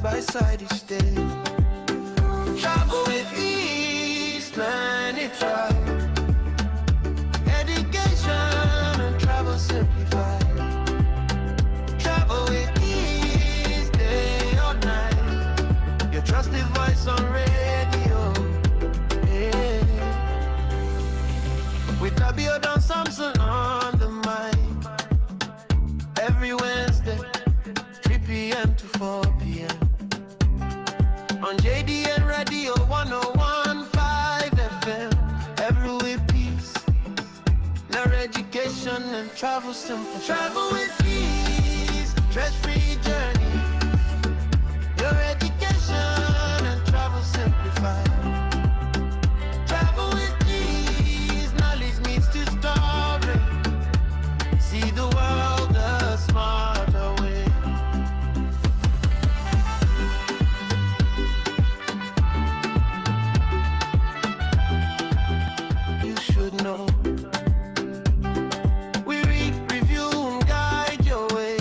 by side each day. Travel with ease, learn it right. Education and travel simplified. Travel with ease, day or night. Your trusted voice on radio. Yeah. With Tabio Don Samson on the mic. Every Wednesday, 3 p.m. to 4 p.m. On JDN Radio 101.5 FM. Every week peace. Now education and travel simple. Travel with ease, stress-free journey. Your education and travel simplified. Travel with ease, knowledge means to story. See the world a smarter way. You should know. We read, review, and guide your way.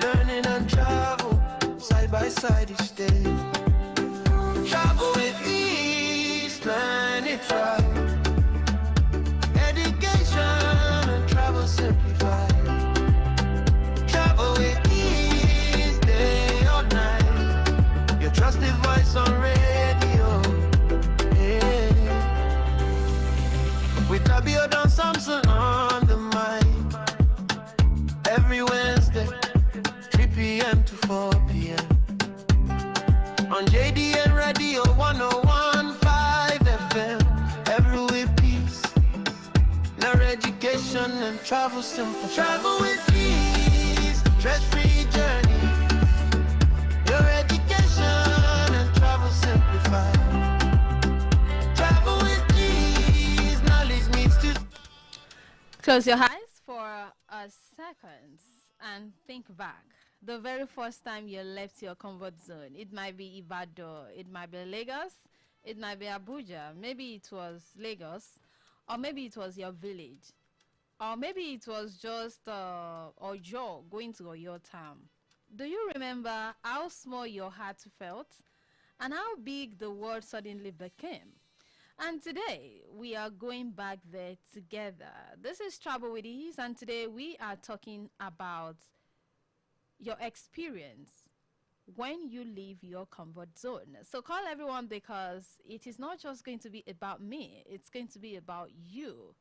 Learning and travel, side by side each day. Travel with ease, learn it right. Education and travel simplified. Travel with ease, day or night. Your trusted voice on radio. Yeah. With Tabio Don Samson on the mic. Every Wednesday, 3 p.m. to 4 p.m. On JDN Radio 101.5 FM. Every week peace. Now education and travel simple. Travel with ease, stress-free journey. Your education and travel simplified. Travel with ease, knowledge means to. Close your eyes for a second and think back. The very first time you left your comfort zone. It might be Ibadan, it might be Lagos, it might be Abuja, maybe it was Lagos, or maybe it was your village, or maybe it was just Ojo going to your town. Do you remember how small your heart felt and how big the world suddenly became? And today we are going back there together. This is Travel with Ease, and today we are talking about your experience when you leave your comfort zone. So call everyone, because it is not just going to be about me, it's going to be about you.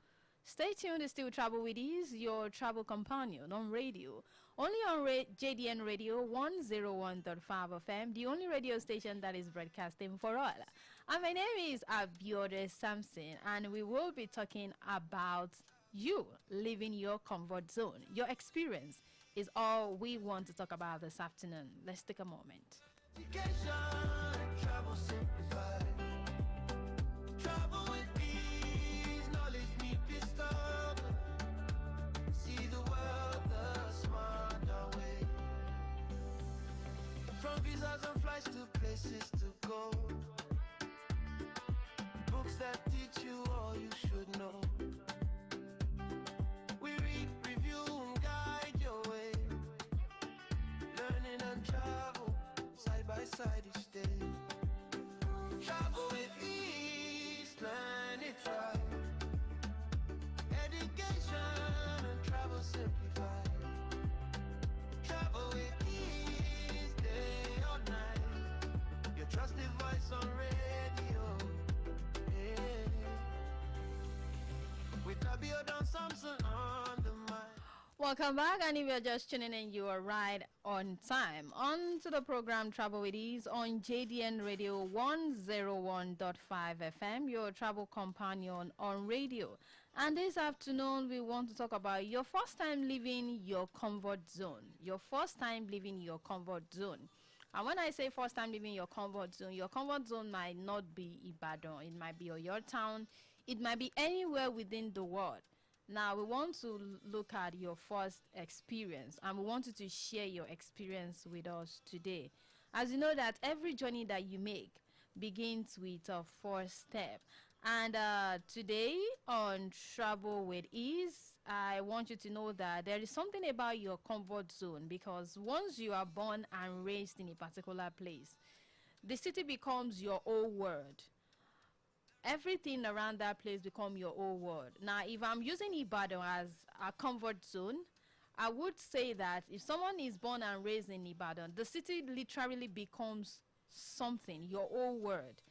Stay tuned. It's still Travel with Ease, your travel companion on radio. Only on JDN Radio 101.5 FM, the only radio station that is broadcasting for all. And my name is Abiode Samson, and we will be talking about you leaving your comfort zone. Your experience is all we want to talk about this afternoon. Let's take a moment. Travel simplified. Travel with ease, knowledge need to stop. See the world the smarter way. From visas and flights to places to go. Books that teach you all you should know. We read, review, and guide your way. Learning and travel, side by side each day. Travel with ease, learn it right. Education and travel simplified. Travel with ease, day or night. Your trusted voice on radio. Yeah. With Tabio Don Samson on the mic. Welcome back, and if you're just tuning in, you are right on time. On to the program Travel with Ease on JDN Radio 101.5 FM, your travel companion on radio. And this afternoon, we want to talk about your first time leaving your comfort zone. Your first time leaving your comfort zone. And when I say first time leaving your comfort zone might not be Ibadan. It might be your town. It might be anywhere within the world. Now, we want to look at your first experience, and we want you to share your experience with us today. As you know that every journey that you make begins with a first step. And today on Travel with Ease, I want you to know that there is something about your comfort zone, because once you are born and raised in a particular place, the city becomes your old world. Everything around that place become your old world. Now, if I'm using Ibadan as a comfort zone, I would say that if someone is born and raised in Ibadan, the city literally becomes something, your old world.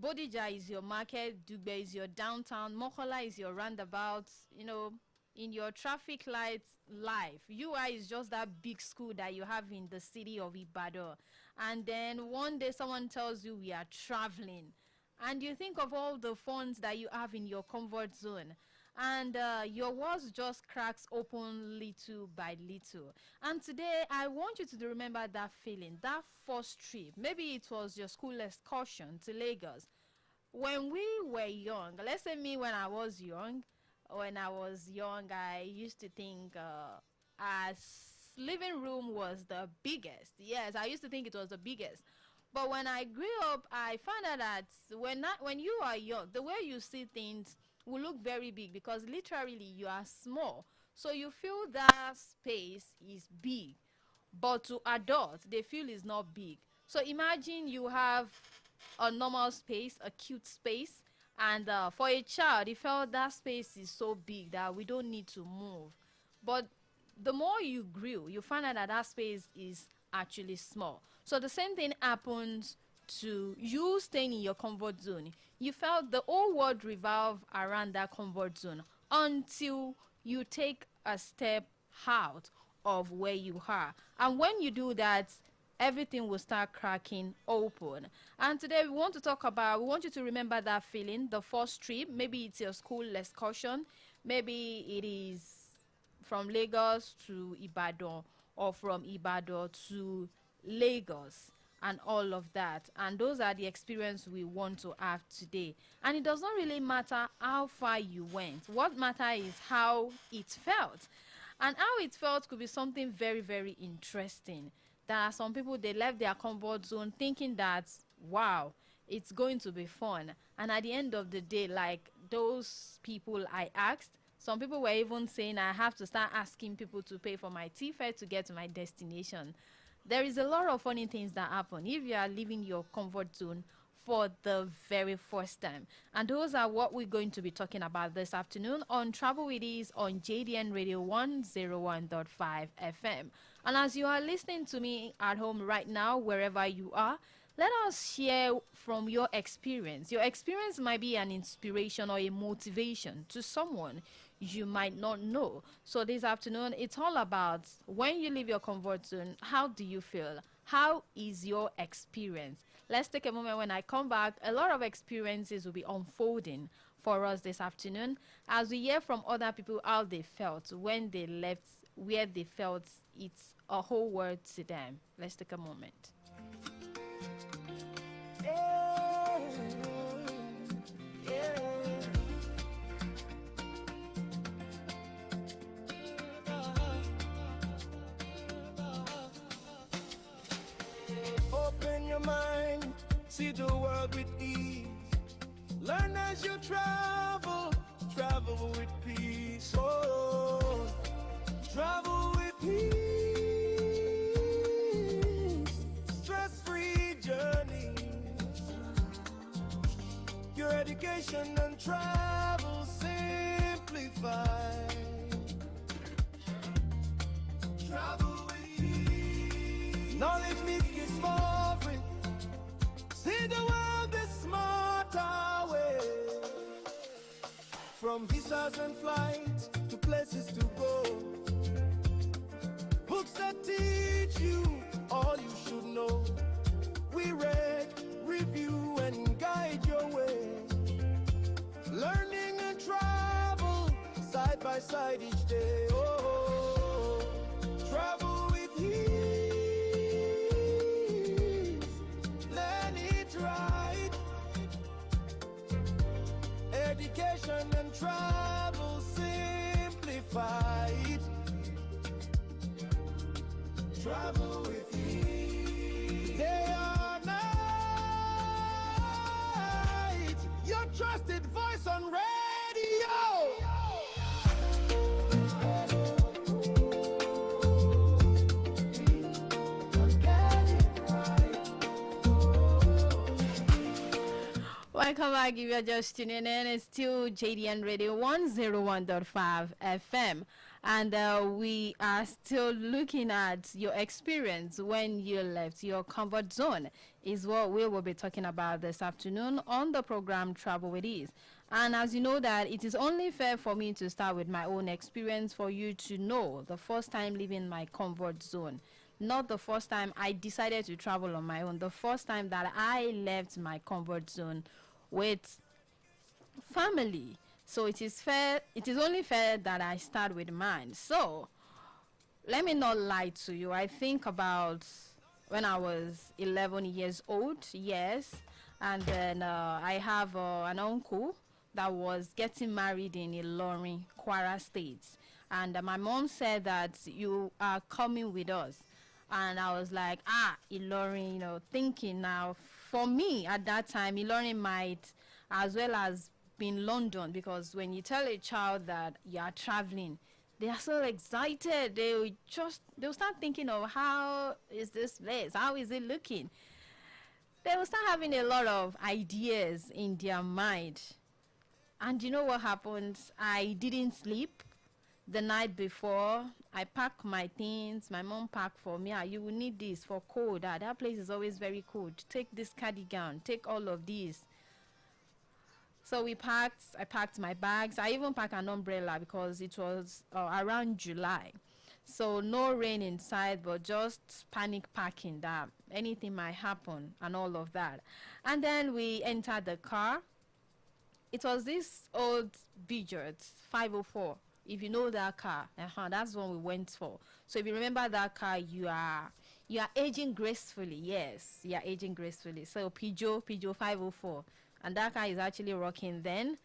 Bodija is your market, Dugbe is your downtown, Mokola is your roundabout, in your traffic lights life. UI is just that big school that you have in the city of Ibadan. And then one day someone tells you we are traveling. And you think of all the funds that you have in your comfort zone. And your walls just cracks open little by little. And today I want you to remember that feeling, that first trip. Maybe it was your school excursion to Lagos. When we were young, let's say me when I was young, I used to think as living room was the biggest. Yes, I used to think it was the biggest. But when I grew up, I found out that when you are young, the way you see things will look very big, because literally you are small. So you feel that space is big. But to adults, they feel it's not big. So imagine you have a normal space, a cute space, and for a child, he felt that space is so big that we don't need to move. But the more you grew, you find out that that space is actually small. So the same thing happens to you staying in your comfort zone. You felt the whole world revolve around that comfort zone until you take a step out of where you are. And when you do that, everything will start cracking open. And today we want you to remember that feeling, the first trip. Maybe it's your school excursion, maybe it is from Lagos to Ibadan, or from Ibadan to Lagos, and all of that. And those are the experience we want to have today. And it does not really matter how far you went. What matters is how it felt. And how it felt could be something very, very interesting. There are some people, they left their comfort zone thinking that, wow, it's going to be fun. And at the end of the day, like those people I asked, some people were even saying I have to start asking people to pay for my tea fare to get to my destination. There is a lot of funny things that happen if you are leaving your comfort zone for the very first time. And those are what we're going to be talking about this afternoon on Travel With Ease on JDN Radio 101.5 FM. And as you are listening to me at home right now, wherever you are, let us share from your experience. Your experience might be an inspiration or a motivation to someone you might not know. So this afternoon, it's all about when you leave your comfort zone, how do you feel? How is your experience? Let's take a moment. When I come back, a lot of experiences will be unfolding for us this afternoon as we hear from other people how they felt when they left where they felt it's a whole world to them. Let's take a moment. Open your mind, see the world with ease. Learn as you travel, travel with peace. Oh, travel with peace. Stress-free journey. Your education and travel simplified. Travel with ease. Knowledge meets discovery. See the world the smarter way. From visas and flights to places to go. Books that teach you all you should know. We read, review, and guide your way. Learning and travel side by side each day. Oh, travel with ease. Learn it right. Education and travel simplified. Travel with ease. Day or night. Your trusted voice on radio. Welcome back. If you're just tuning in, it's still JDN Radio 101.5 FM. And we are still looking at your experience when you left your comfort zone, is what we will be talking about this afternoon on the program Travel With Ease. And as you know that it is only fair for me to start with my own experience for you to know the first time leaving my comfort zone. Not the first time I decided to travel on my own, the first time that I left my comfort zone with family. So it is fair, it is only fair that I start with mine. So let me not lie to you. I think about when I was 11 years old, yes. And then I have an uncle that was getting married in Ilorin, Kwara State. And my mom said that you are coming with us. And I was like, Ilorin, thinking now, for me at that time, Ilorin might as well as be in London, because when you tell a child that you are traveling, they are so excited. They'll start thinking of how is this place? How is it looking? They will start having a lot of ideas in their mind. And you know what happened? I didn't sleep the night before. I packed my things. My mom packed for me. You will need this for cold. That place is always very cold. Take this cardigan. Take all of these. So we packed. I packed my bags. I even packed an umbrella because it was around July. So no rain inside, but just panic packing that anything might happen and all of that. And then we entered the car. It was this old Peugeot 504. If you know that car, that's what we went for. So if you remember that car, you are aging gracefully. Yes, you are aging gracefully. So Peugeot 504, and that car is actually rocking then.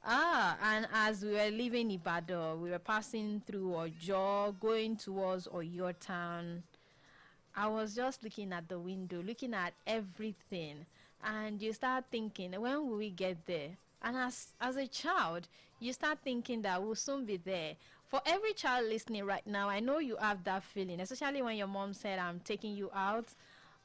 And as we were leaving Ibadan, we were passing through Ojo, going towards Oyo town. I was just looking at the window, looking at everything, and you start thinking, when will we get there? And as a child, you start thinking that we'll soon be there. For every child listening right now, I know you have that feeling, especially when your mom said, I'm taking you out.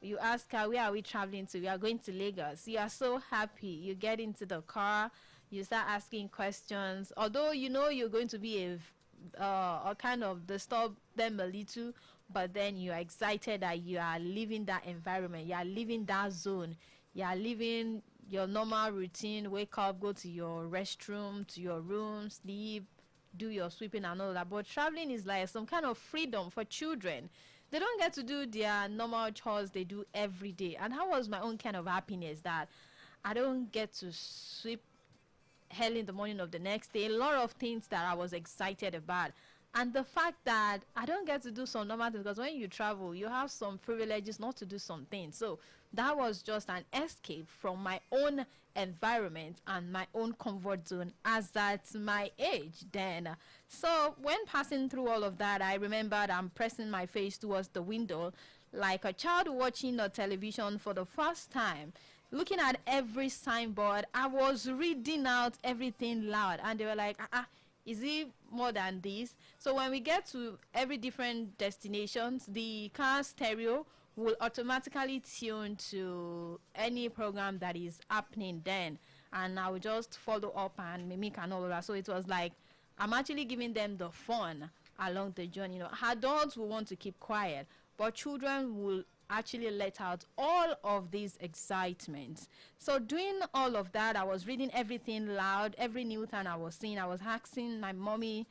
You ask her, where are we traveling to? We are going to Lagos. You are so happy. You get into the car. You start asking questions. Although you know you're going to be a kind of disturb them a little, but then you are excited that you are leaving that environment. You are leaving that zone. You are leaving your normal routine. Wake up, go to your restroom, to your room, sleep, do your sweeping and all that. But traveling is like some kind of freedom for children. They don't get to do their normal chores they do every day. And that was my own kind of happiness, that I don't get to sweep early in the morning of the next day. A lot of things that I was excited about. And the fact that I don't get to do some normal things, because when you travel, you have some privileges not to do some things. So that was just an escape from my own environment and my own comfort zone as at my age then. So when passing through all of that, I remembered I'm pressing my face towards the window like a child watching a television for the first time, looking at every signboard. I was reading out everything loud, and they were like, is it more than this? So when we get to every different destinations, the car stereo will automatically tune to any program that is happening then, and I will just follow up and mimic and all of that. So it was like I'm actually giving them the fun along the journey. Adults will want to keep quiet, but children will actually let out all of these excitements. So doing all of that, I was reading everything loud. Every new town I was seeing, I was asking my mommy,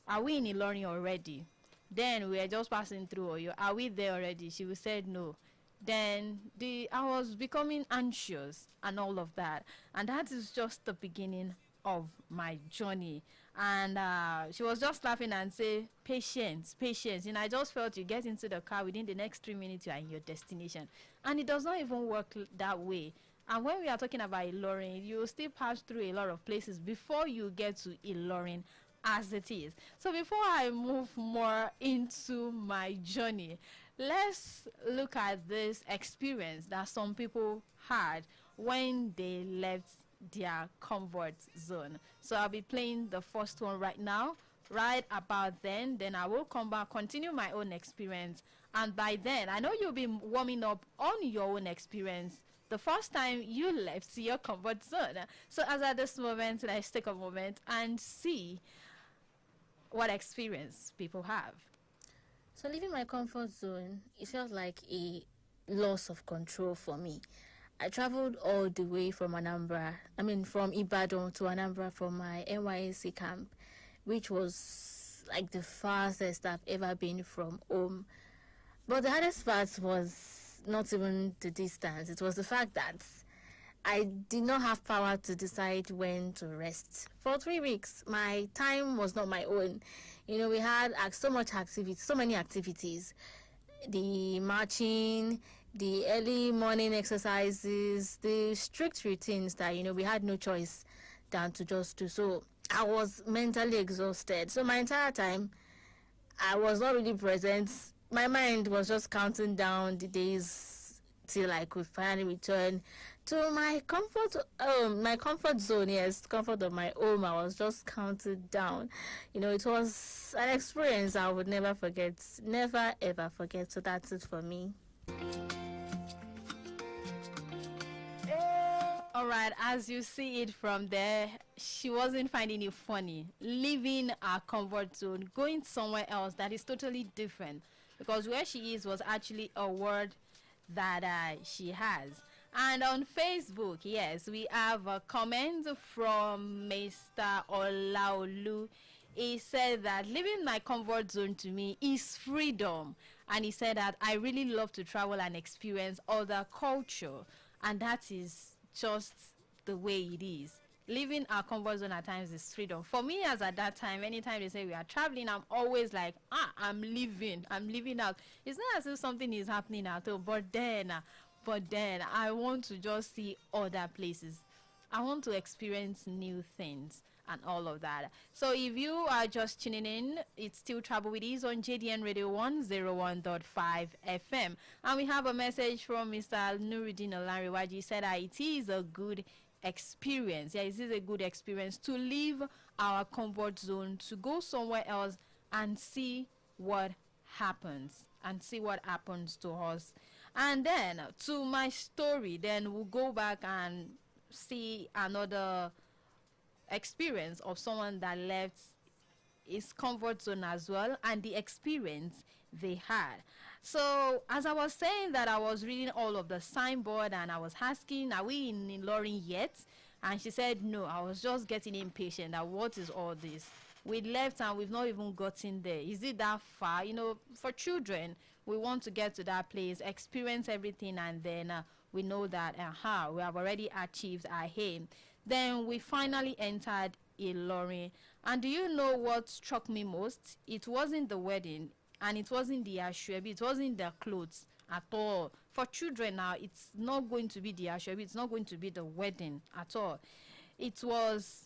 are we in Ilorin already? Then we were just passing through Oyo. Are we there already? She would say no. Then I was becoming anxious and all of that. And that is just the beginning of my journey. And she was just laughing and say, patience. And I just felt you get into the car, within the next 3 minutes you are in your destination. And it does not even work that way. And when we are talking about Ilorin, you will still pass through a lot of places before you get to Ilorin as it is. So before I move more into my journey, let's look at this experience that some people had when they left their comfort zone. So I'll be playing the first one right now, right about then I will come back, continue my own experience, and by then I know you'll be warming up on your own experience the first time you left your comfort zone. So as at this moment, let's take a moment and see what experience people have. So leaving my comfort zone, it felt like a loss of control for me. I traveled all the way from from Ibadan to Anambra for my NYSC camp, which was like the farthest I've ever been from home. But the hardest part was not even the distance. It was the fact that I did not have power to decide when to rest. For 3 weeks, my time was not my own. We had so many activities. The marching, the early morning exercises, the strict routines that, we had no choice than to just do. So I was mentally exhausted. So my entire time, I was not really present. My mind was just counting down the days till I could finally return to my comfort zone. Yes, comfort of my home. I was just counted down. It was an experience I would never forget, never ever forget. So that's it for me. All right, as you see it from there, she wasn't finding it funny. Leaving our comfort zone, going somewhere else that is totally different. Because where she is was actually a word that she has. And on Facebook, yes, we have a comment from Mr. Olaolu. He said that living my comfort zone to me is freedom. And he said that I really love to travel and experience other culture. And that is just the way it is. Living our comfort zone at times is freedom. For me, as at that time, anytime they say we are traveling, I'm always like, I'm living out. It's not as if something is happening at all, but then I want to just see other places. I want to experience new things and all of that. So if you are just tuning in, it's still Travel with Ease on JDN Radio 101.5 FM. And we have a message from Mr. Nuruddin Olariwaji. He said that it is a good experience. Yeah, it is a good experience to leave our comfort zone, to go somewhere else and see what happens to us. And then to my story, then we'll go back and see another experience of someone that left his comfort zone as well, and the experience they had. So as I was saying that I was reading all of the signboard, and I was asking, are we in Ilorin yet? And she said no. I was just getting impatient that what is all this? We left and we've not even gotten there. Is it that far? For children, we want to get to that place, experience everything, and then we know that we have already achieved our aim. Then we finally entered Ilorin. And do you know what struck me most? It wasn't the wedding, and it wasn't the ashwebi, it wasn't the clothes at all. For children now, it's not going to be the ashwebi, it's not going to be the wedding at all. It was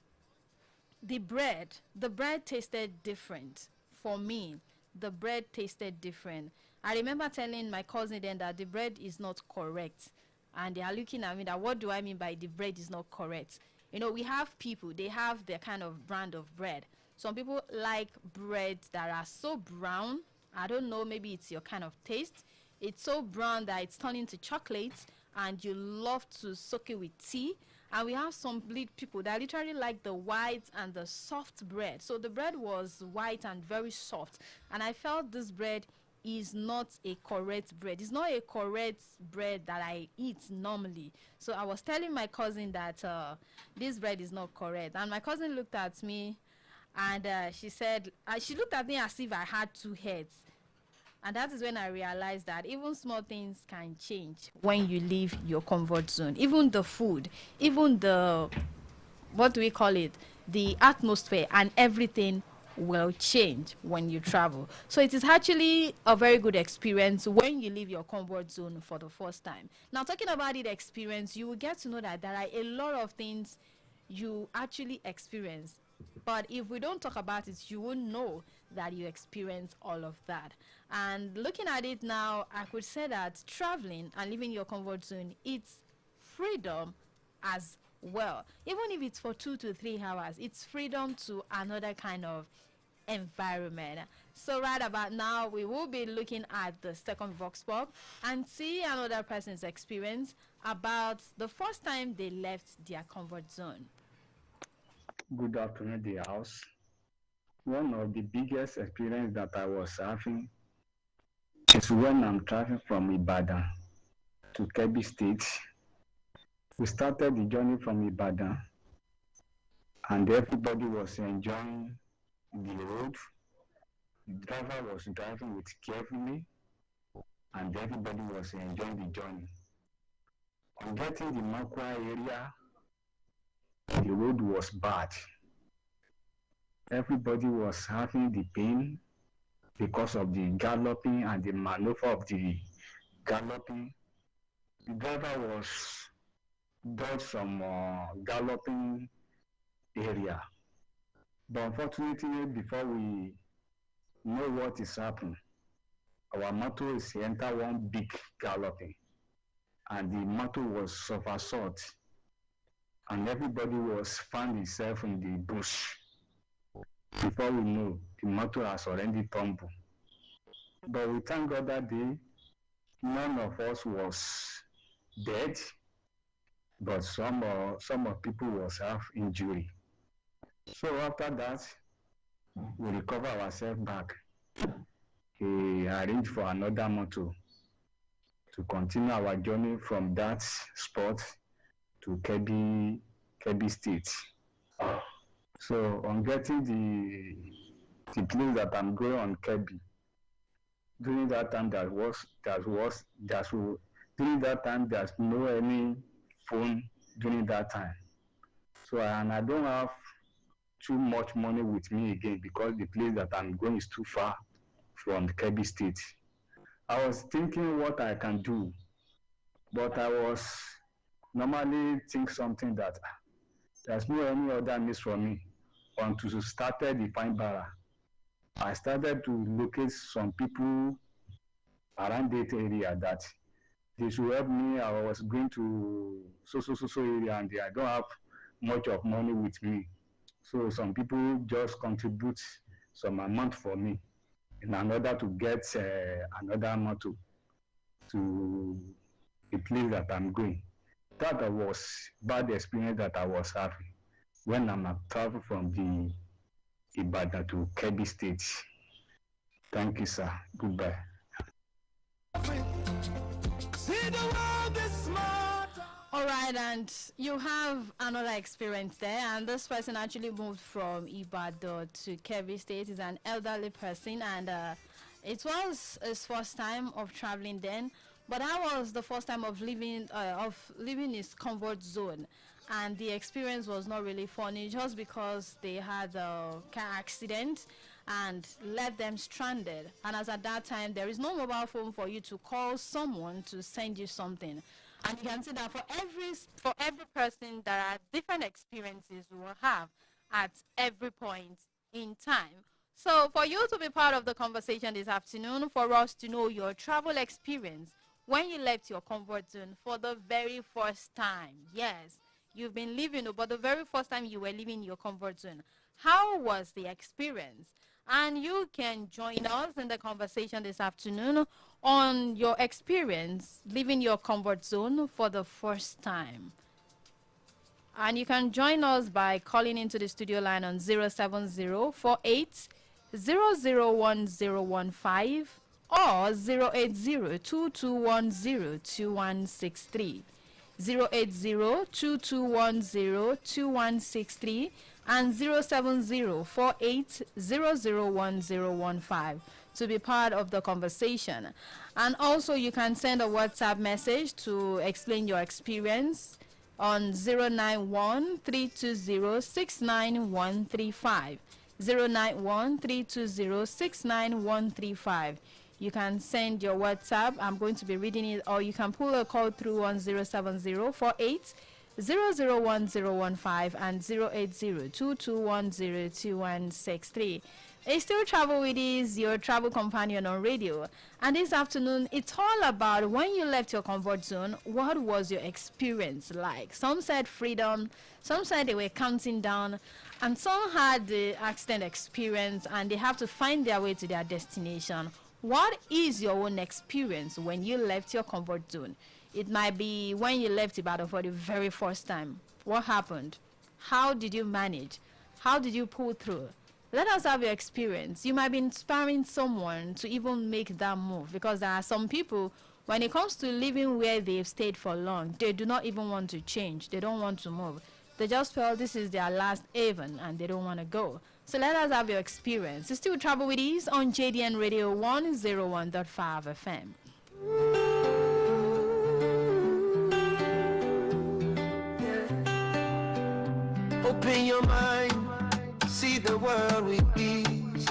the bread. The bread tasted different for me. The bread tasted different. I remember telling my cousin then that the bread is not correct. And they are looking at me that, what do I mean by the bread is not correct? We have people, they have their kind of brand of bread. Some people like breads that are so brown. I don't know, maybe it's your kind of taste. It's so brown that it's turned into chocolate, and you love to soak it with tea. And we have some people that literally like the white and the soft bread. So the bread was white and very soft. And I felt this bread is not a correct bread. It's not a correct bread that I eat normally. So I was telling my cousin that this bread is not correct. And my cousin looked at me, and she said, she looked at me as if I had two heads. And that is when I realized that even small things can change when you leave your comfort zone. Even the food, even the, what do we call it? The atmosphere and everything will change when you travel. So it is actually a very good experience when you leave your comfort zone for the first time. Now, talking about the experience, you will get to know that there are a lot of things you actually experience. But if we don't talk about it, you won't know that you experience all of that. And looking at it now, I could say that traveling and leaving your comfort zone, it's freedom as well. Even if it's for 2 to 3 hours, it's freedom to another kind of environment. So right about now, we will be looking at the second vox pop and see another person's experience about the first time they left their comfort zone. Good afternoon, the house. One of the biggest experience that I was having is when I'm traveling from Ibadan to Kebbi State. We started the journey from Ibadan and everybody was enjoying the road. The driver was driving with carefully and everybody was enjoying the journey. On getting the Makwa area, the road was bad. Everybody was having the pain because of the galloping and the maneuver of the galloping. The driver was dodged some galloping area. But unfortunately, before we know what is happening, our motor is enter one big galloping and the motor was somersault and everybody was found himself in the bush. Before we know, the motor has already tumbled. But we thank God that day, none of us was dead, but some of people was have injury. So after that, we recover ourselves back. He arranged for another motor to continue our journey from that spot to Kebbi State. So on getting the place that I'm going on Kebbi, during that time during that time there's no any phone during that time. So and I don't have too much money with me again because the place that I'm going is too far from the Kebbi State. I was thinking what I can do, but I was normally think something that there's no any other means for me until started the fine bara. I started to locate some people around that area that they should help me. I was going to so area and I don't have much of money with me. So some people just contribute some amount for me in order to get another motor to the place that I'm going. That was bad experience that I was having when I'm traveling from the Ibadan to Kebbi State. Thank you, sir. Goodbye. All right, and you have another experience there, and this person actually moved from Ibadan to Kebbi State. He's an elderly person, and it was his first time of traveling then, but that was the first time of leaving his comfort zone, and the experience was not really funny just because they had a car accident and left them stranded. And as at that time, there is no mobile phone for you to call someone to send you something. And you can see that for every person, there are different experiences we will have at every point in time. So for you to be part of the conversation this afternoon, for us to know your travel experience when you left your comfort zone for the very first time. Yes, you've been living, but the very first time you were leaving your comfort zone, how was the experience? And you can join us in the conversation this afternoon on your experience leaving your comfort zone for the first time. And you can join us by calling into the studio line on 07048 001015 or 08022102163. 08022102163 and 07048001015 to be part of the conversation. And also you can send a WhatsApp message to explain your experience on 09132069135. 09132069135. You can send your WhatsApp. I'm going to be reading it, or you can pull a call through on 07048 001015 and 08022102163. It's still Travel with Ease, your travel companion on radio. And this afternoon, it's all about when you left your comfort zone, what was your experience like? Some said freedom, some said they were counting down, and some had the accident experience and they have to find their way to their destination. What is your own experience when you left your comfort zone? It might be when you left Ibadan for the very first time. What happened? How did you manage? How did you pull through? Let us have your experience. You might be inspiring someone to even make that move, because there are some people, when it comes to living where they've stayed for long, they do not even want to change. They don't want to move. They just felt this is their last haven and they don't want to go. So let us have your experience. It's still Travel with Ease on JDN Radio 101.5 FM. Open your mind, see the world with ease.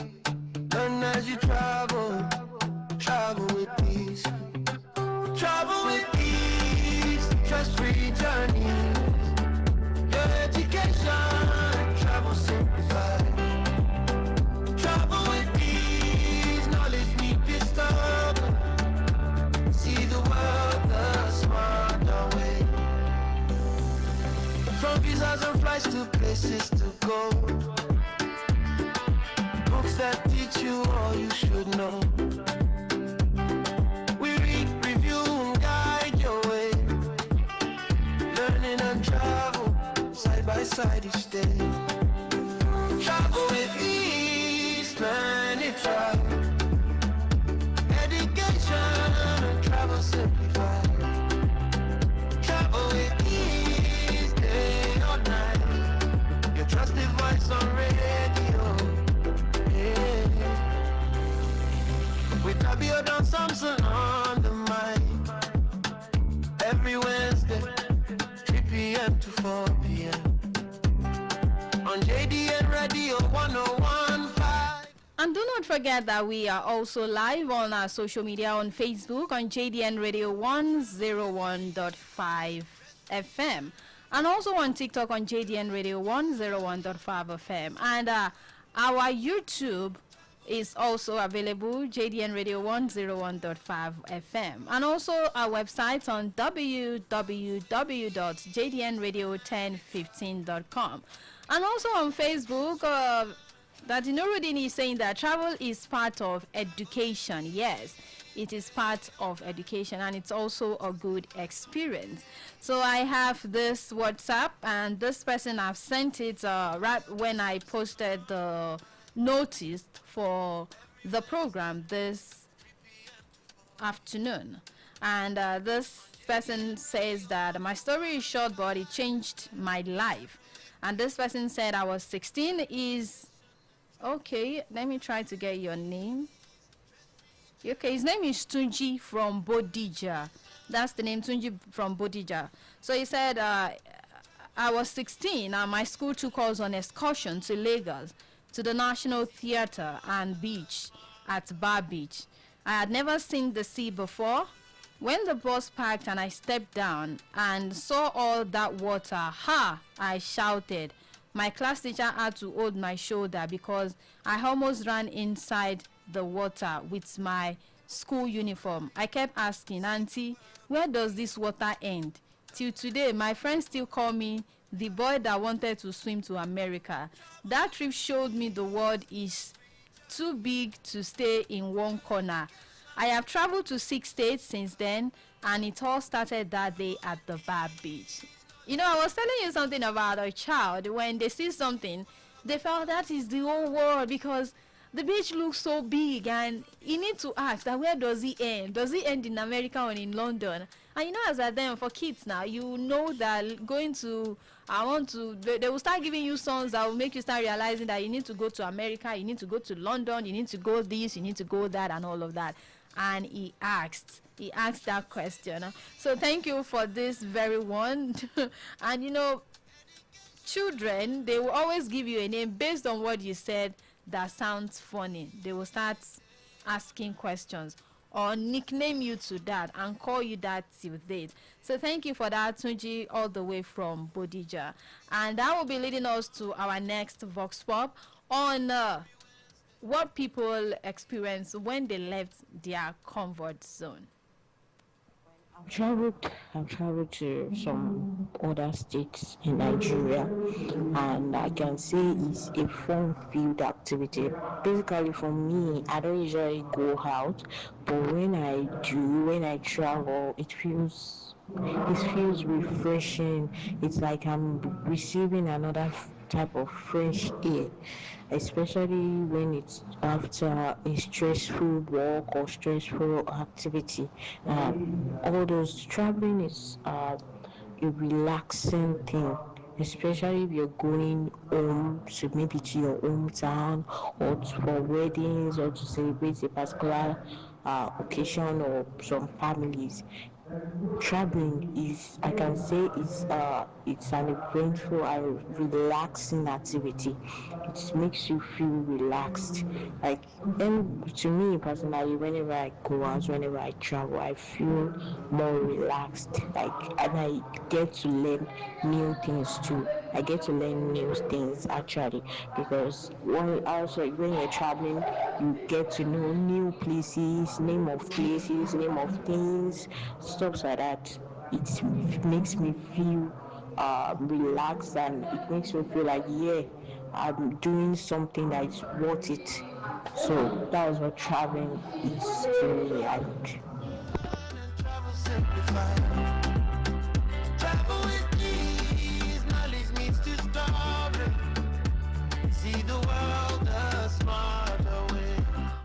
Learn as you travel, travel with ease. Travel with ease, stress-free journeys. Your education, travel simplified. Travel with ease, knowledge need discovered. See the world the smarter way. From visas and flights to places to go. Books that teach you all you should know. We read, review, and guide your way. Learning and travel, side by side each day. Travel with ease, learn it right. Education and travel simplified. Travel with ease, day or night. Your trusted voice on radio. Yeah. With Tabio down Samson on the mic. Every Wednesday, 3 p.m. to 4 p.m. On JDN Radio 101.5. And do not forget that we are also live on our social media on Facebook on JDN Radio 101.5 FM. And also on TikTok on JDN Radio 101.5 FM. And our YouTube is also available, JDN Radio 101.5 FM. And also our website on www.jdnradio1015.com. And also on Facebook, that Nuruddin is saying that travel is part of education. Yes, it is part of education and it's also a good experience. So I have this WhatsApp and this person have sent it right when I posted the notice for the program this afternoon. And this person says that my story is short but it changed my life. And this person said I was 16 is... Okay, let me try to get your name. Okay, his name is Tunji from Bodija. That's the name, Tunji from Bodija. So he said, I was 16 and my school took us on excursion to Lagos, to the National Theatre and beach at Bar Beach. I had never seen the sea before. When the bus parked and I stepped down and saw all that water, ha! I shouted. My class teacher had to hold my shoulder because I almost ran inside the water with my school uniform. I kept asking, Auntie, where does this water end? Till today, my friends still call me the boy that wanted to swim to America. That trip showed me the world is too big to stay in one corner. I have traveled to 6 states since then, and it all started that day at the Bar Beach. You know, I was telling you something about a child. When they see something, they felt that is the whole world because the beach looks so big, and you need to ask that where does it end? Does it end in America or in London? And you know, as a them for kids now, you know that going to, they will start giving you songs that will make you start realizing that you need to go to America, you need to go to London, you need to go this, you need to go that, and all of that. And he asked that question. So thank you for this very one. And you know, children, they will always give you a name based on what you said that sounds funny. They will start asking questions or nickname you to that and call you that till date. So thank you for that, Tunji, all the way from Bodija. And that will be leading us to our next Vox Pop on what people experience when they left their comfort zone. I've traveled to some other states in Nigeria, and I can say it's a fun field activity. Basically, for me, I don't usually go out, but when I travel, it feels refreshing. It's like I'm receiving another type of fresh air, especially when it's after a stressful work or stressful activity. All those traveling is a relaxing thing, especially if you're going home to maybe to your hometown or for weddings or to celebrate a particular occasion or some families. Traveling is, I can say, it's an eventful and relaxing activity. It makes you feel relaxed. Like, and to me personally, whenever I go out, whenever I travel, I feel more relaxed. Like, and I get to learn new things too. I get to learn new things actually, because when you're traveling, you get to know new places, name of things, stuff like that. It makes me feel relaxed, and it makes me feel like, yeah, I'm doing something that is worth it. So that is what traveling is to me. And Travel simplified. Travel with ease. Knowledge needs to stop it. See the world a smarter way.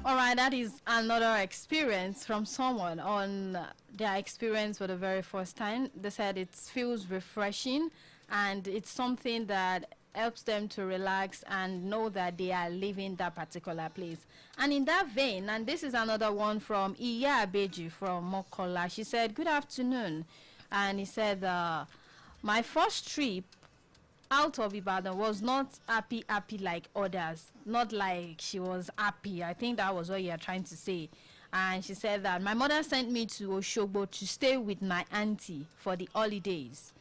All right, that is another experience from someone on their experience for the very first time. They said it feels refreshing and it's something that helps them to relax and know that they are leaving that particular place. And in that vein, and this is another one from Iya Abeji from Mokola. She said, "Good afternoon." And he said, my first trip out of Ibadan was not happy like others. Not like she was happy. I think that was what you're trying to say. And she said that my mother sent me to Oshogbo to stay with my auntie for the holidays.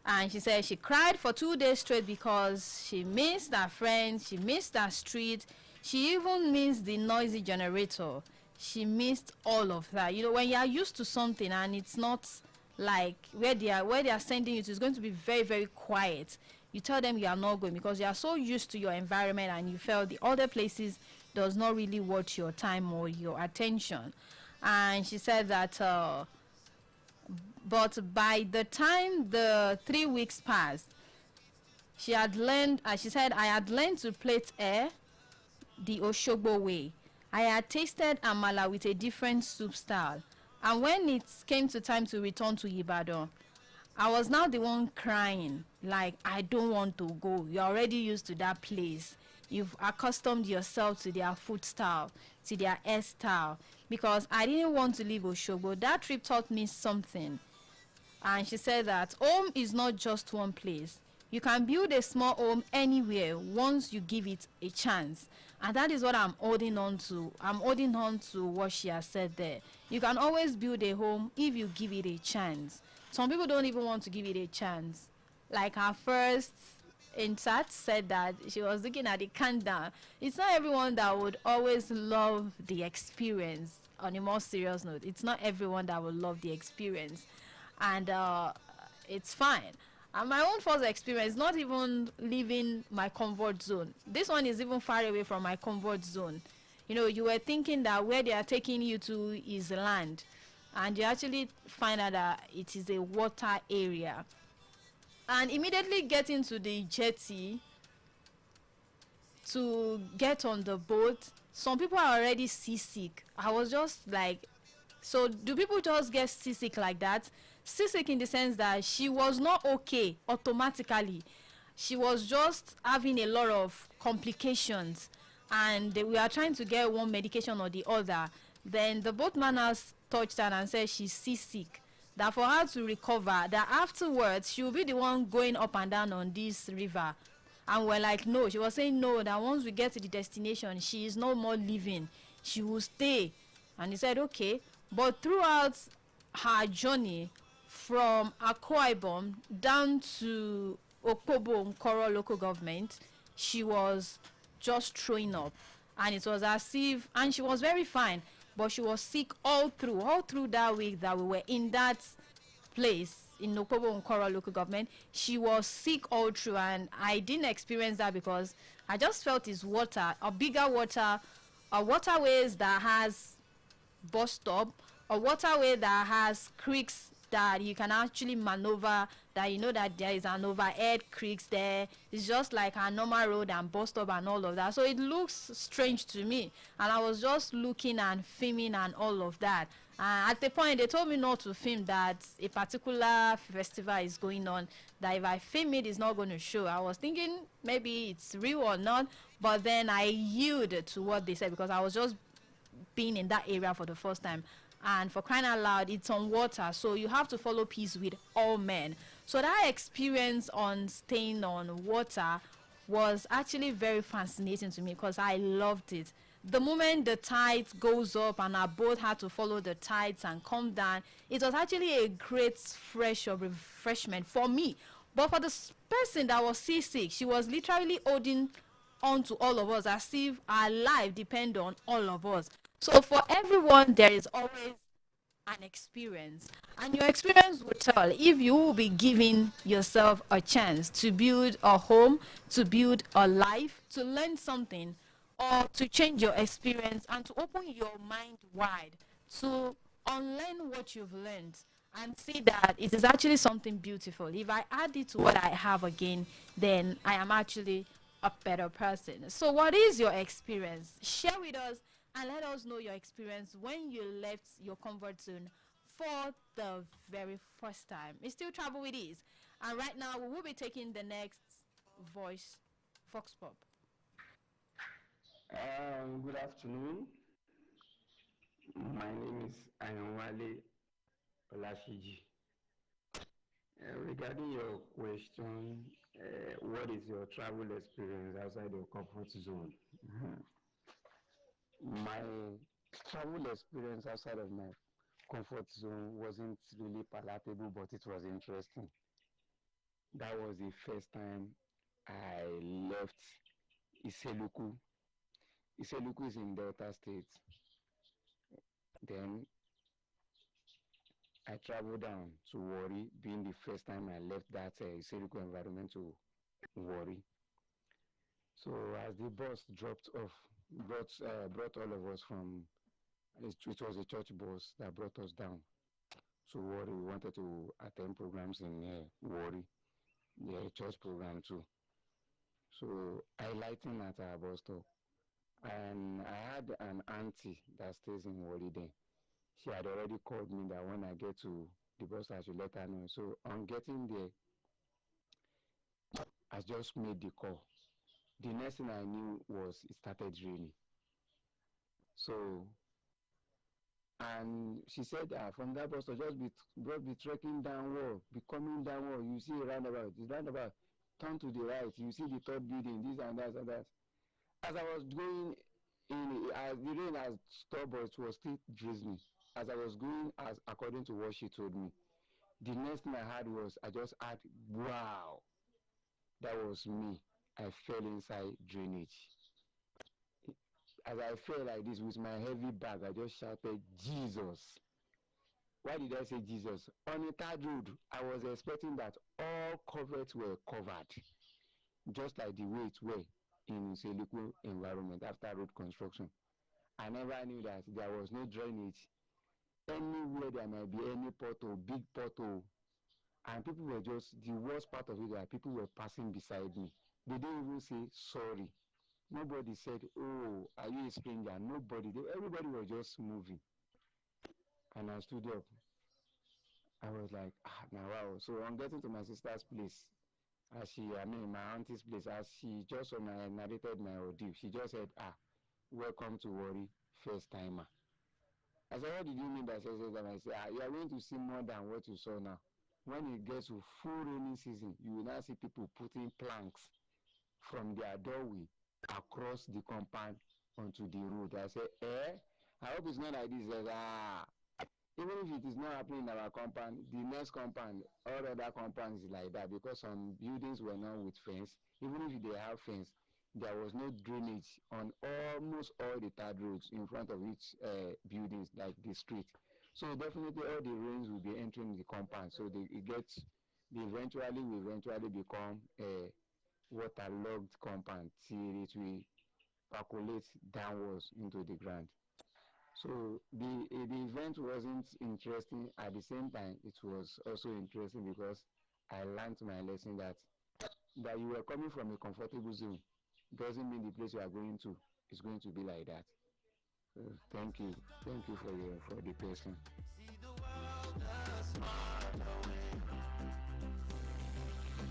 And she said she cried for 2 days straight because she missed her friends, she missed her street, she even missed the noisy generator. She missed all of that. You know, when you are used to something and it's not like where they are sending you to, it's going to be very, very quiet. You tell them you are not going because you are so used to your environment and you felt the other places does not really worth your time or your attention. And she said that but by the time the 3 weeks passed, she had learned, she said, I had learned to plait air the Oshogbo way. I had tasted amala with a different soup style. And when it came to time to return to Ibadan, I was now the one crying, like, I don't want to go. You're already used to that place. You've accustomed yourself to their food style, to their air style. Because I didn't want to leave Oshogbo. That trip taught me something. And she said that home is not just one place. You can build a small home anywhere once you give it a chance. And that is what I'm holding on to. I'm holding on to what she has said there. You can always build a home if you give it a chance. Some people don't even want to give it a chance. Like her first insert said that she was looking at the countdown. It's not everyone that would always love the experience. On a more serious note, it's not everyone that will love the experience. And it's fine. And my own first experience, not even leaving my comfort zone. This one is even far away from my comfort zone. You know, you were thinking that where they are taking you to is land. And you actually find out that it is a water area. And immediately getting to the jetty to get on the boat, some people are already seasick. I was just like, so do people just get seasick like that? Seasick in the sense that she was not okay automatically. She was just having a lot of complications and we are trying to get one medication or the other. Then the boatman has touched her and said she's seasick. That for her to recover, that afterwards she will be the one going up and down on this river. And we're like, no. She was saying no, that once we get to the destination, she is no more living. She will stay. And he said, okay. But throughout her journey from Akwa Ibom down to Okpobo Nkoro local government, she was just throwing up. and it was as if, and she was very fine, but she was sick all through that week that we were in that place in Nokobo Nkoro local government. She was sick all through, and I didn't experience that because I just felt it's water, a bigger water, a waterways that has bus stop, a waterway that has creeks that you can actually maneuver, that you know that there is an overhead creeks there. It's just like a normal road and bus stop and all of that. So it looks strange to me, and I was just looking and filming and all of that. At the point they told me not to film, that a particular festival is going on, that if I film it, it's not going to show. I was thinking maybe it's real or not, but then I yielded to what they said because I was just being in that area for the first time. And for crying out loud, it's on water, so you have to follow peace with all men. So that experience on staying on water was actually very fascinating to me because I loved it. The moment the tide goes up and our boat had to follow the tides and come down, it was actually a great fresh of refreshment for me. But for the person that was seasick, she was literally holding on to all of us as if our life depend on all of us. So for everyone, there is always an experience, and your experience will tell if you will be giving yourself a chance to build a home, to build a life, to learn something, or to change your experience and to open your mind wide to unlearn what you've learned and see that it is actually something beautiful. If I add it to what I have again, then I am actually a better person. So what is your experience? Share with us and let us know your experience when you left your comfort zone for the very first time. It's still Travel with Ease. And right now we will be taking the next voice, Fox Pop. Good afternoon. My name is Ayanwale Olashiji. Regarding your question, what is your travel experience outside your comfort zone? My travel experience outside of my comfort zone wasn't really palatable, but it was interesting. That was the first time I left Iseluku. Iseluku is in Delta State. Then I traveled down to Warri, being the first time I left that Iseluku environment to Warri. So as the bus dropped off, brought all of us from, it was a church bus that brought us down to Warri. We wanted to attend programs in Warri, the church program too. So I lightened at our bus stop. And I had an auntie that stays in Warri then. She had already called me that when I get to the bus, I should let her know. So on getting there, I just made the call. The next thing I knew was it started raining. So, and she said from that bus, just be trekking downward, be coming downward. You see a roundabout. The roundabout, turn to the right. You see the third building, this and that and that. As I was going in, the rain has stopped, but it was still drizzling. As I was going, as according to what she told me, the next thing I had was I just had, wow, that was me. I fell inside drainage. As I fell like this with my heavy bag, I just shouted, Jesus. Why did I say Jesus? On a third road, I was expecting that all culverts were covered, just like the way it were in Seliku environment after road construction. I never knew that there was no drainage. Anywhere there might be any pothole, big pothole, and people were just, the worst part of it that people were passing beside me. They didn't even say sorry. Nobody said, oh, are you a stranger? Nobody. Everybody was just moving. And I stood up. I was like, now wow. So on getting to my sister's place, my auntie's place, as she just narrated my ordeal, she just said, welcome to Warri, first timer. I said, what did you mean by first timer? I said, you are going to see more than what you saw now. When it gets to full rainy season, you will now see people putting planks from their doorway across the compound onto the road. I said, I hope it's not like this. He says, even if it is not happening in our compound, the next compound, all other compounds is like that because some buildings were not with fence. Even if they have fence, there was no drainage on almost all the third roads in front of each buildings, like the street. So definitely all the rains will be entering the compound. So they will eventually become a waterlogged compound till it will percolate downwards into the ground. So the event wasn't interesting. At the same time, it was also interesting because I learned my lesson that you are coming from a comfortable zone doesn't mean the place you are going to is going to be like that. So thank you for the question. See the world a smaller way.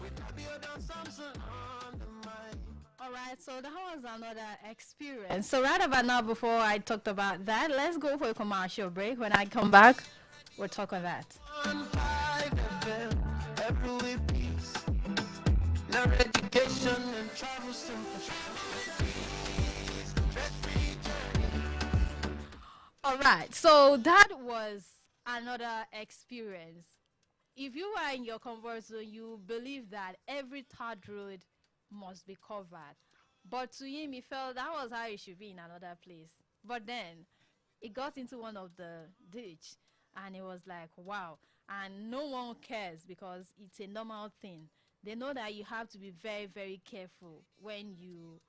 With Abiodun Samson on the mic. All right, so that was another experience. So right about now, before I talked about that, let's go for a commercial break. When I come back, we'll talk on that. On 5 FM, every with peace. No education and travel simple. Stress-free journey. All right, so that was another experience. If you are in your comfort zone, you believe that every third road must be covered. But to him, he felt that was how it should be in another place. But then, it got into one of the ditch, and it was like, wow. And no one cares because it's a normal thing. They know that you have to be very, very careful when you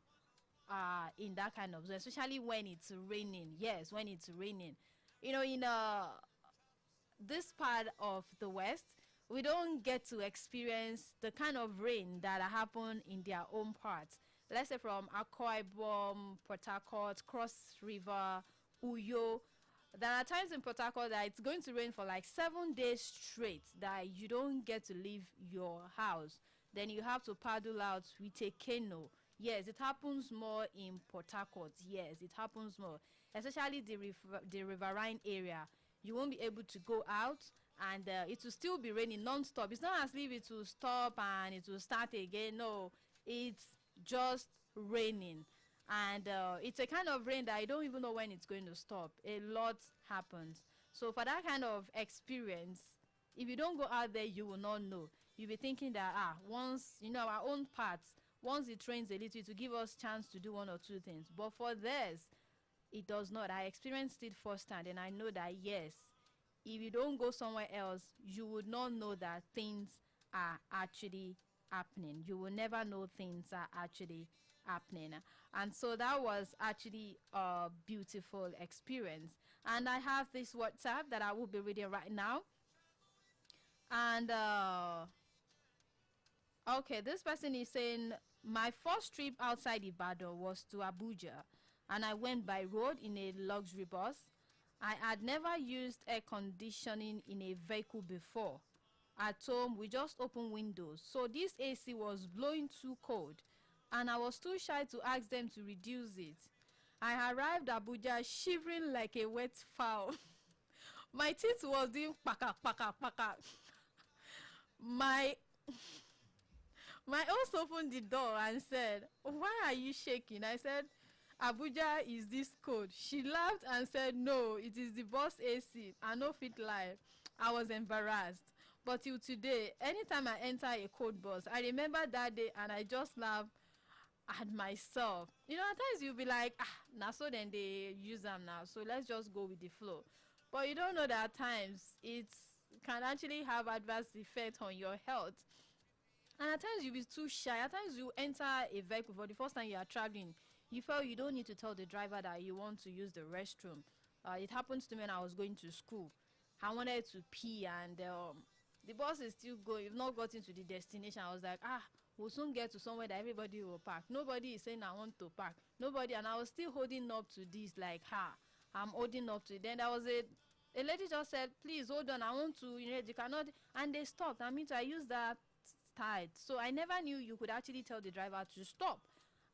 are in that kind of zone, especially when it's raining. Yes, when it's raining. You know, in this part of the West, we don't get to experience the kind of rain that happen in their own parts. Let's say from Akwa Ibom, Port Harcourt, Cross River, Uyo. There are times in Port Harcourt that it's going to rain for like 7 days straight, that you don't get to leave your house. Then you have to paddle out with a canoe. Yes, it happens more in Port Harcourt. Yes, it happens more, especially the riverine area. You won't be able to go out, and it will still be raining non-stop. It's not as if it will stop and it will start again. No, it's just raining, and it's a kind of rain that I don't even know when it's going to stop. A lot happens. So for that kind of experience, if you don't go out there, you will not know. You'll be thinking that once our own parts, once it rains a little, it will give us chance to do one or two things. But for this, it does not. I experienced it firsthand, and I know that yes, if you don't go somewhere else, you would not know that things are actually happening. You will never know things are actually happening. And so that was actually a beautiful experience. And I have this WhatsApp that I will be reading right now. And okay, this person is saying, my first trip outside Ibadan was to Abuja, and I went by road in a luxury bus. I had never used air conditioning in a vehicle before. At home, we just opened windows, so this AC was blowing too cold, and I was too shy to ask them to reduce it. I arrived Abuja shivering like a wet fowl. My teeth was doing paka paka paka. My host opened the door and said, "Why are you shaking?" I said, "Abuja is this cold." She laughed and said, "No, it is the bus AC. I no fit lie." I was embarrassed. But till today, anytime I enter a cold bus, I remember that day and I just laugh at myself. You know, at times you'll be like, now so then they use them now, so let's just go with the flow. But you don't know that at times it can actually have adverse effect on your health. And at times you'll be too shy. At times you enter a vehicle for the first time you are traveling. You feel you don't need to tell the driver that you want to use the restroom. It happens to me when I was going to school. I wanted to pee, and the bus is still going. We've not gotten to the destination. I was like, we'll soon get to somewhere that everybody will park. Nobody is saying I want to park. Nobody. And I was still holding up to this, like, I'm holding up to it. Then there was a lady just said, "Please hold on. I want to, you cannot." And they stopped. I mean, I used that tide. So I never knew you could actually tell the driver to stop.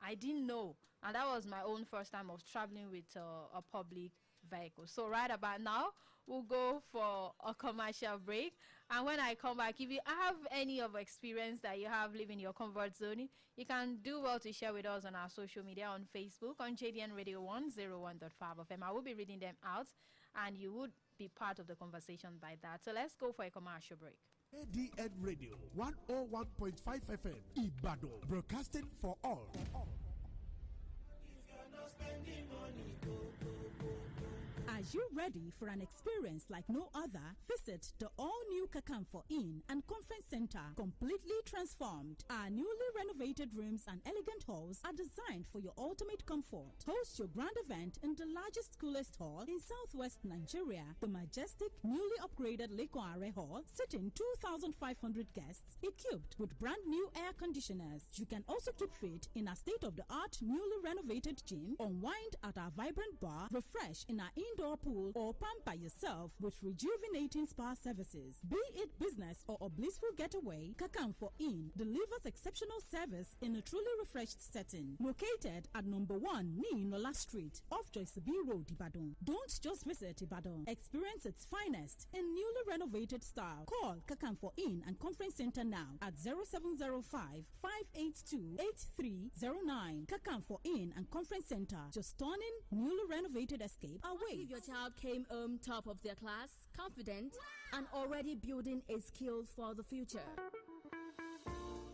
I didn't know. And that was my own first time of traveling with a public vehicle. So right about now, we'll go for a commercial break. And when I come back, if you have any of experience that you have living your comfort zone, you can do well to share with us on our social media, on Facebook, on JDN Radio 101.5 FM. I will be reading them out, and you would be part of the conversation by that. So let's go for a commercial break. ADN Radio 101.5 FM Ibadan, broadcasting for all. Are you ready for an experience like no other? Visit the all-new Kakamfo Inn and Conference Center, completely transformed. Our newly renovated rooms and elegant halls are designed for your ultimate comfort. Host your grand event in the largest, coolest hall in southwest Nigeria, the majestic, newly upgraded Lekoare Hall, sitting 2,500 guests, equipped with brand new air conditioners. You can also keep fit in our state-of-the-art, newly renovated gym, unwind at our vibrant bar, refresh in our indoor pool, or pamper yourself with rejuvenating spa services. Be it business or a blissful getaway, Kakamfo Inn delivers exceptional service in a truly refreshed setting. Located at number 1 Nola Street, off Joyce B Road, Ibadan. Don't just visit Ibadan. Experience its finest in newly renovated style. Call Kakamfo Inn and Conference Center now at 0705-582-8309. Kakamfo Inn and Conference Center. Your stunning, newly renovated escape awaits. If your child came home top of their class, confident, and already building a skill for the future.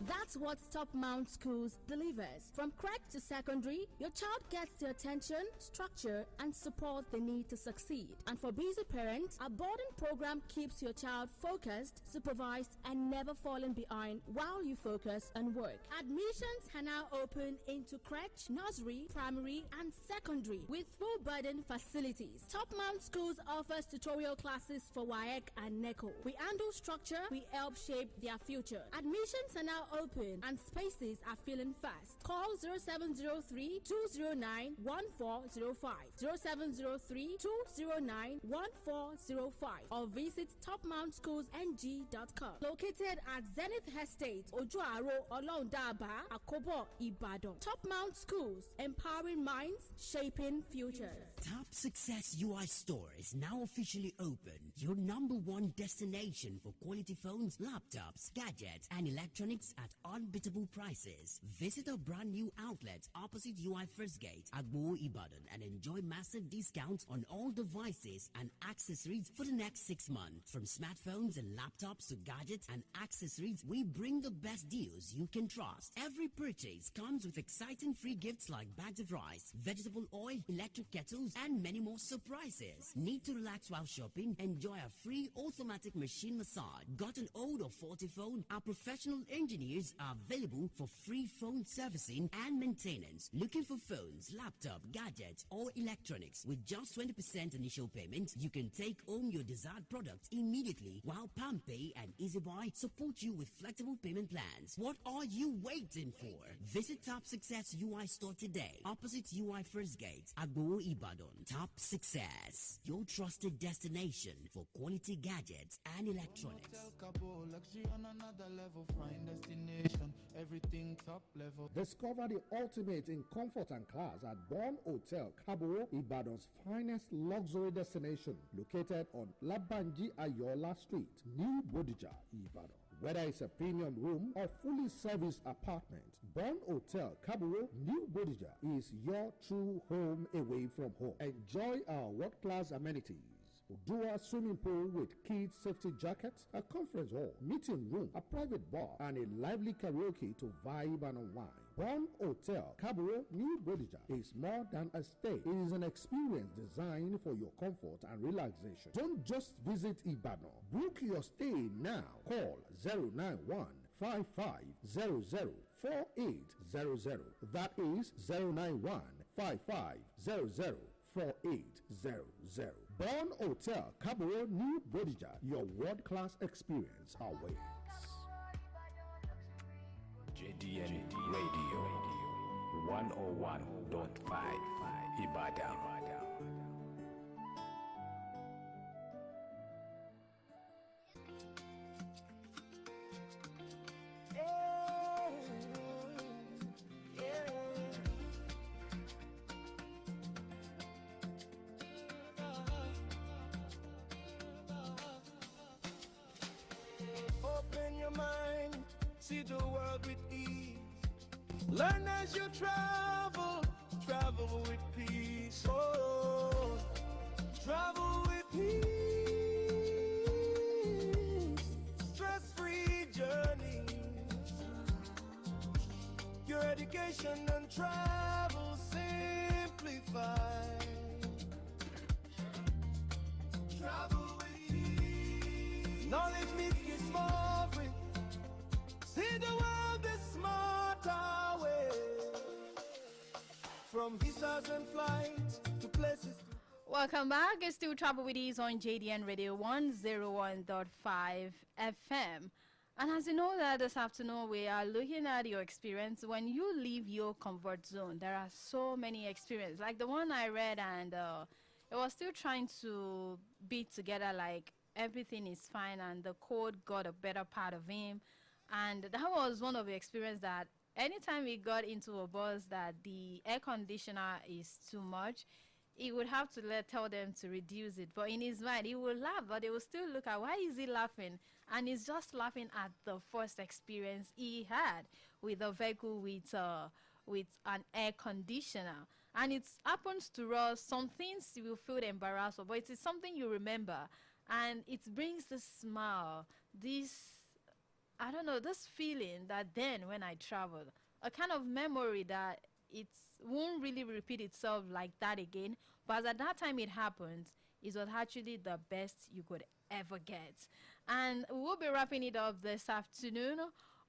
That's what Top Mount Schools delivers. From crèche to secondary, your child gets the attention, structure, and support they need to succeed. And for busy parents, our boarding program keeps your child focused, supervised, and never falling behind while you focus on work. Admissions are now open into crèche, nursery, primary, and secondary with full burden facilities. Top Mount Schools offers tutorial classes for WAEC and NECO. We handle structure, we help shape their future. Admissions are now open and spaces are filling fast. Call 0703-209-1405, 0703-209-1405, or visit topmountschoolsng.com. Located at Zenith Estate, Ojoaro, Olondaba, Akobo, Ibadan. Top Mount Schools, empowering minds, shaping futures. Top Success UI Store is now officially open. Your number one destination for quality phones, laptops, gadgets, and electronics at unbeatable prices. Visit our brand new outlet opposite UI First Gate, Agbo, Ibadan, and enjoy massive discounts on all devices and accessories for the next 6 months. From smartphones and laptops to gadgets and accessories, we bring the best deals you can trust. Every purchase comes with exciting free gifts like bags of rice, vegetable oil, electric kettles, and many more surprises. Need to relax while shopping? Enjoy a free automatic machine massage. Got an old or faulty phone? Our professional engineers are available for free phone servicing and maintenance. Looking for phones, laptop, gadgets, or electronics with just 20% initial payment? You can take home your desired product immediately, while PalmPay and EasyBuy support you with flexible payment plans. What are you waiting for? Visit Top Success UI Store today, opposite UI First Gate, Agbo, Ibadan. Top Success, your trusted destination for quality gadgets and electronics. Luxury on another level, fine destination, everything top level. Discover the ultimate in comfort and class at Bon Hotel, Cabo, Ibadan's finest luxury destination, located on Labanji Ayola Street, New Bodija, Ibadan. Whether it's a premium room or fully serviced apartment, Bon Hotel Kaburo, New Bodija is your true home away from home. Enjoy our world-class amenities. Dual swimming pool with kids safety jackets, a conference hall, meeting room, a private bar, and a lively karaoke to vibe and unwind. Bon Hotel Kaburo, New Bodija is more than a stay. It is an experience designed for your comfort and relaxation. Don't just visit Ibadan. Book your stay now. Call 091-5500-4800. That is 091-5500-4800. Bon Hotel Kaburo, New Bodija. Your world-class experience awaits. JDN Radio 101.5 Ibadan. Open your mind, see the world with ease. Learn as you travel, travel with peace. Oh, travel with peace. Stress-free journeys. Your education and travel simple. simplified. Travel with ease. Knowledge makes you small free. See the world the smarter way. From visas and flights to places. Welcome back. It's still Travel with Ease on JDN Radio 101.5 FM. And as you know that this afternoon we are looking at your experience when you leave your comfort zone. There are so many experiences, like the one I read, and it was still trying to be together like everything is fine and the code got a better part of him. And that was one of the experiences that anytime we got into a bus that the air conditioner is too much, he would have to tell them to reduce it. But in his mind, he would laugh, but they will still look at why is he laughing? And he's just laughing at the first experience he had with a vehicle with an air conditioner. And it happens to us, some things you will feel embarrassed of, but it is something you remember. And it brings the smile, this, I don't know, this feeling that then when I traveled, a kind of memory that it won't really repeat itself like that again, but at that time it happened, it was actually the best you could ever get. And we'll be wrapping it up this afternoon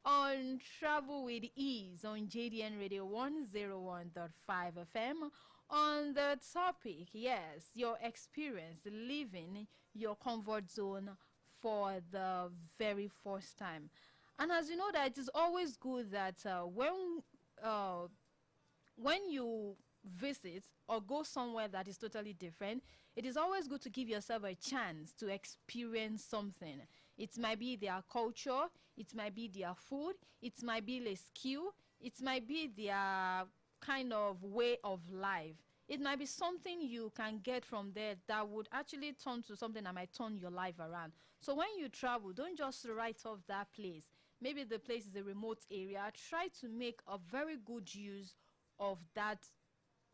on Travel with Ease on JDN Radio 101.5 FM on the topic, yes, your experience leaving your comfort zone for the very first time. And as you know that it is always good that when you visit or go somewhere that is totally different, it is always good to give yourself a chance to experience something. It might be their culture, it might be their food, it might be their skill, it might be their kind of way of life. It might be something you can get from there that would actually turn to something that might turn your life around. So when you travel, don't just write off that place. Maybe the place is a remote area. Try to make a very good use of that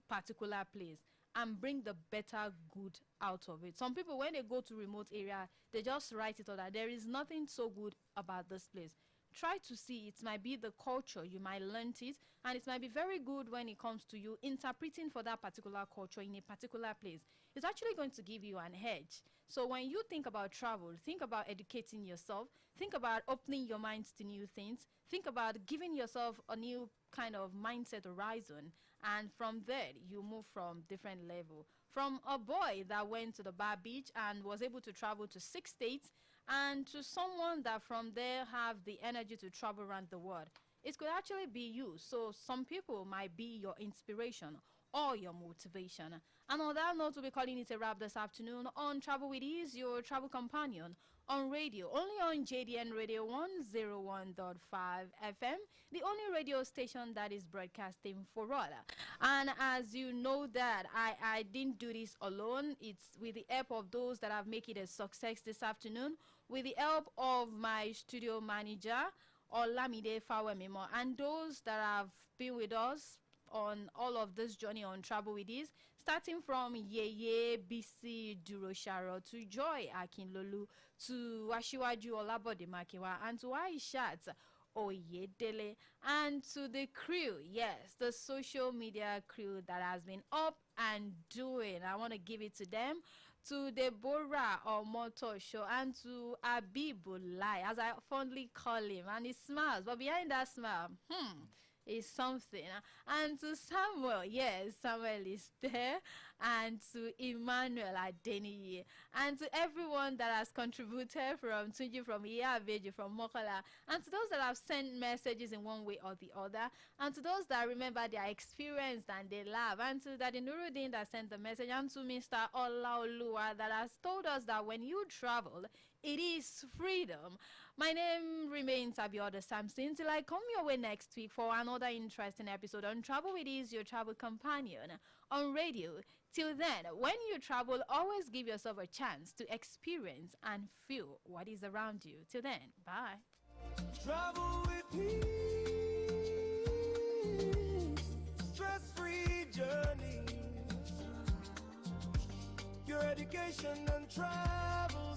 particular place and bring the better good out of it. Some people, when they go to remote area, they just write it all that there is nothing so good about this place. Try to see, it might be the culture, you might learn it, and it might be very good when it comes to you interpreting for that particular culture in a particular place. It's actually going to give you an edge. So when you think about travel, think about educating yourself, think about opening your minds to new things, think about giving yourself a new kind of mindset horizon, and from there you move from different level. From a boy that went to the bar beach and was able to travel to 6 states, and to someone that from there have the energy to travel around the world. It could actually be you. So some people might be your inspiration or your motivation. And on that note, we'll be calling it a wrap this afternoon on Travel with Ease, your travel companion on radio, only on JDN Radio 101.5 FM, the only radio station that is broadcasting for all. And as you know that I didn't do this alone. It's with the help of those that have made it a success this afternoon, with the help of my studio manager, OLAMIDE FAWEMIMO, and those that have been with us on all of this journey on Travel with Ease, starting from Yeye BC Durosharo to Joy Akinlolu to Ashiwaju Olabode Makiwa and to AISHAT OYEDELE and to the crew, yes, the social media crew that has been up and doing. I want to give it to them, to Deborah Omotosho and to Abibulai, as I fondly call him, and he smiles, but behind that smile, is something. And to Samuel, yes, Samuel is there, and to Emmanuel Adeniyi, and to everyone that has contributed, from Tunji, from Iyabeji, from Mokola, and to those that have sent messages in one way or the other, and to those that remember their experience and they laugh, and to Daddy Nuruddin that sent the message, and to Mr. Olaoluwa that has told us that when you travel, it is freedom. My name remains Abiodun Samson till I come your way next week for another interesting episode on Travel with Ease, your travel companion on radio. Till then, when you travel, always give yourself a chance to experience and feel what is around you. Till then, bye. Travel with peace, stress-free journey. Your education and travel.